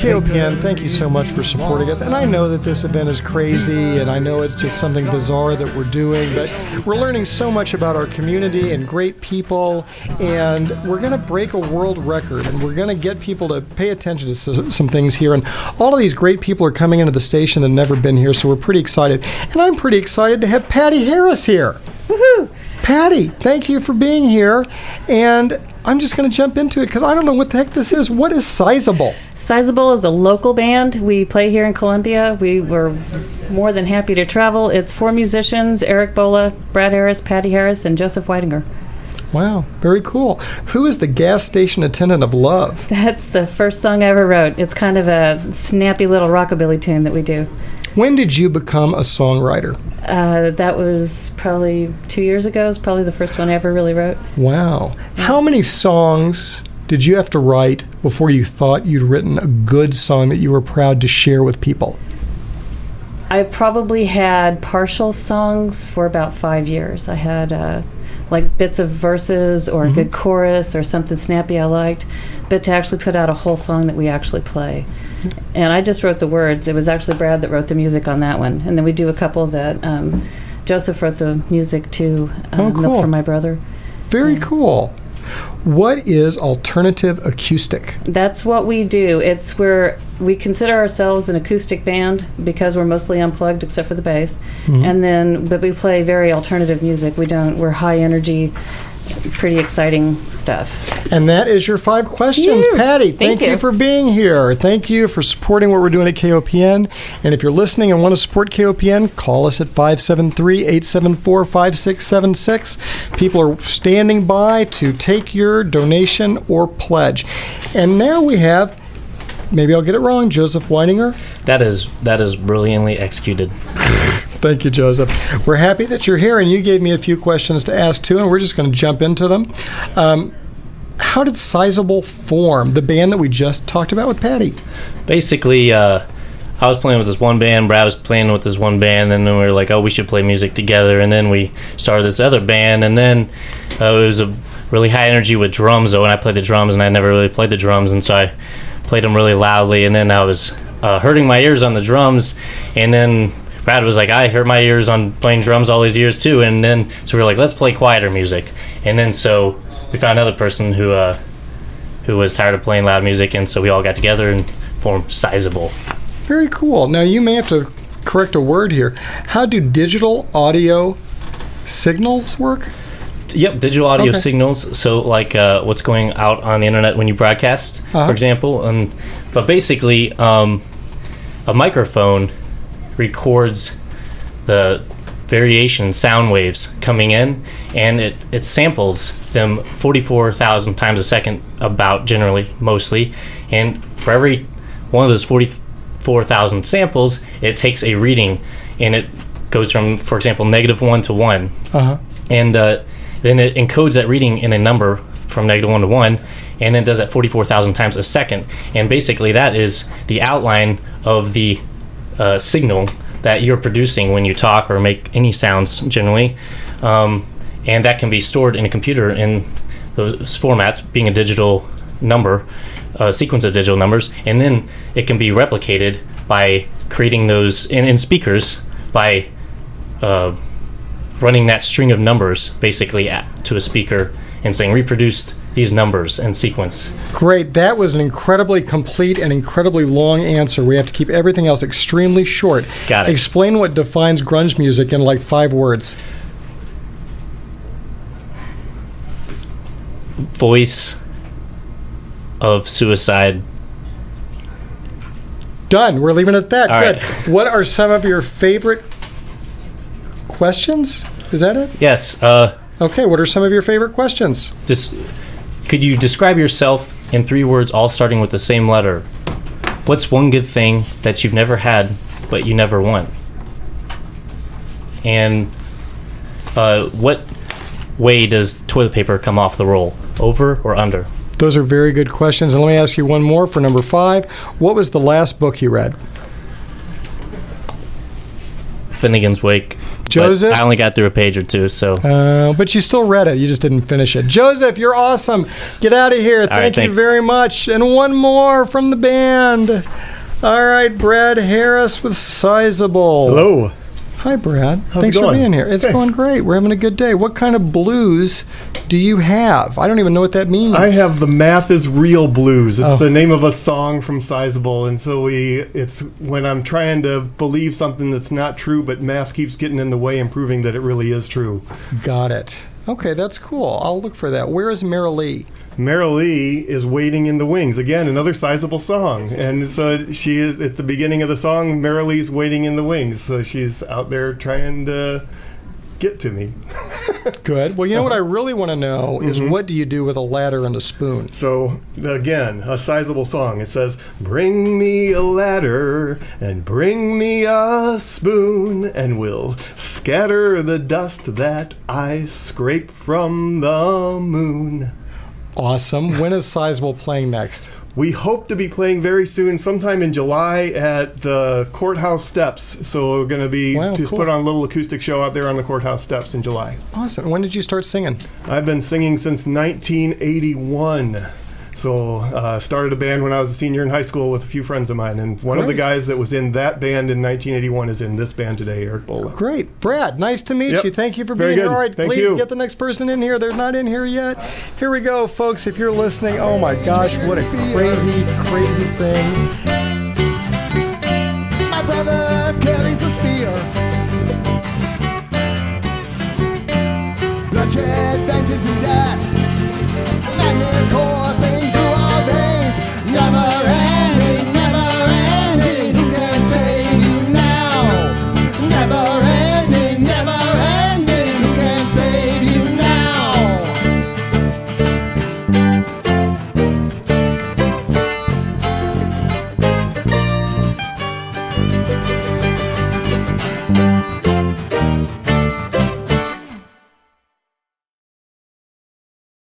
KOPN, thank you so much for supporting us. And I know that this event is crazy, and I know it's just something bizarre that we're doing, but we're learning so much about our community and great people, and we're going to break a world record, and we're going to get people to pay attention to some things here. And all of these great people are coming into the station that have never been here, so we're pretty excited. And I'm pretty excited to have Patti Harris here. Woohoo! Patti, thank you for being here. And I'm just going to jump into it because I don't know what the heck this is. What is Sizable? Sizable is a local band. We play here in Columbia. We were more than happy to travel. It's 4 musicians, Eric Bohle, Brad Harris, Patti Harris, and Joseph Weidinger. Wow, very cool. Who is the gas station attendant of love? That's the first song I ever wrote. It's kind of a snappy little rockabilly tune that we do. When did you become a songwriter? That was probably 2 years ago. It's probably the first one I ever really wrote. Wow. How many songs did you have to write before you thought you'd written a good song that you were proud to share with people? I probably had partial songs for about 5 years. I had like bits of verses or a good chorus or something snappy I liked, but to actually put out a whole song that we actually play. And I just wrote the words. It was actually Brad that wrote the music on that one. And then we do a couple that Joseph wrote the music to cool. for my brother. Very cool. What is alternative acoustic? That's what we do. It's where we consider ourselves an acoustic band because we're mostly unplugged except for the bass. But we play very alternative music. We're high energy, pretty exciting stuff. And that is your 5 questions. Patti, thank you for being here. Thank you for supporting what we're doing at KOPN. And if you're listening and want to support KOPN, call us at 573-874-5676. People are standing by to take your donation or pledge. And now we have, maybe I'll get it wrong, Joseph Weidinger. That is brilliantly executed. Thank you, Joseph. We're happy that you're here, and you gave me a few questions to ask, too, and we're just going to jump into them. How did Sizable form, the band that we just talked about with Patti? Basically, I was playing with this one band, Brad was playing with this one band, and then we were like, oh, we should play music together, and then we started this other band, and then it was a really high energy with drums, though, and I played the drums, and I never really played the drums, and so I played them really loudly, and then I was hurting my ears on the drums, and then Brad was like, I hurt my ears on playing drums all these years too, and then so we were like, let's play quieter music, and then so we found another person who was tired of playing loud music, and so we all got together and formed Sizable. Very cool. Now you may have to correct a word here. How do digital audio signals work? Yep, digital audio signals. So like what's going out on the internet when you broadcast, for example, but basically a microphone records the variation sound waves coming in, and it samples them 44,000 times a second, about, generally, mostly, and for every one of those 44,000 samples it takes a reading, and it goes from, for example, -1 to 1, and then it encodes that reading in a number from -1 to 1, and then does that 44,000 times a second, and basically that is the outline of the signal that you're producing when you talk or make any sounds generally, and that can be stored in a computer in those formats, being a digital number, a sequence of digital numbers, and then it can be replicated by creating those in speakers by running that string of numbers basically to a speaker and saying reproduce these numbers and sequence. Great. That was an incredibly complete and incredibly long answer. We have to keep everything else extremely short. Got it. Explain what defines grunge music in like 5 words. Voice of suicide. Done. We're leaving it at that. All Good. right. What are some of your favorite questions? Is that it? Yes. Okay. What are some of your favorite questions? Could you describe yourself in 3 words, all starting with the same letter? What's one good thing that you've never had, but you never want? And what way does toilet paper come off the roll? Over or under? Those are very good questions. And let me ask you one more for number 5. What was the last book you read? Finnegan's Wake. Joseph? I only got through a page or two, so. But you still read it. You just didn't finish it. Joseph, you're awesome. Get out of here. Thank you thanks. very much. And one more from the band. All right, Brad Harris with Sizable. Hello. Hi, Brad. How's Thanks it for going? being here. It's Thanks. going great. We're having a good day. What kind of blues do you have? I don't even know what that means. I have the Math is Real Blues. It's Oh. the name of a song from Sizable, and so it's when I'm trying to believe something that's not true, but math keeps getting in the way and proving that it really is true. Got it. Okay, that's cool. I'll look for that. Where is Marilee? Marilee is Waiting in the Wings. Again, another Sizable song. And so she is, at the beginning of the song, Marilee's waiting in the wings. So she's out there trying to get to me. Good. Well, you know what I really want to know is what do you do with a ladder and a spoon? So, again, a Sizable song. It says, bring me a ladder and bring me a spoon, and we'll scatter the dust that I scrape from the moon. Awesome. When is Sizable playing next? We hope to be playing very soon, sometime in July at the courthouse steps. So we're going to be Cool. put on a little acoustic show out there on the courthouse steps in July. Awesome. When did you start singing? I've been singing since 1981. So started a band when I was a senior in high school with a few friends of mine. And one of the Great. guys that was in that band in 1981 is in this band today, Eric Bohle. Great. Brad, nice to meet Yep. you. Thank you for Very being here. good. All right, Thank please you. get the next person in here. They're not in here yet. Here we go, folks. If you're listening, oh my gosh, what a crazy, crazy thing.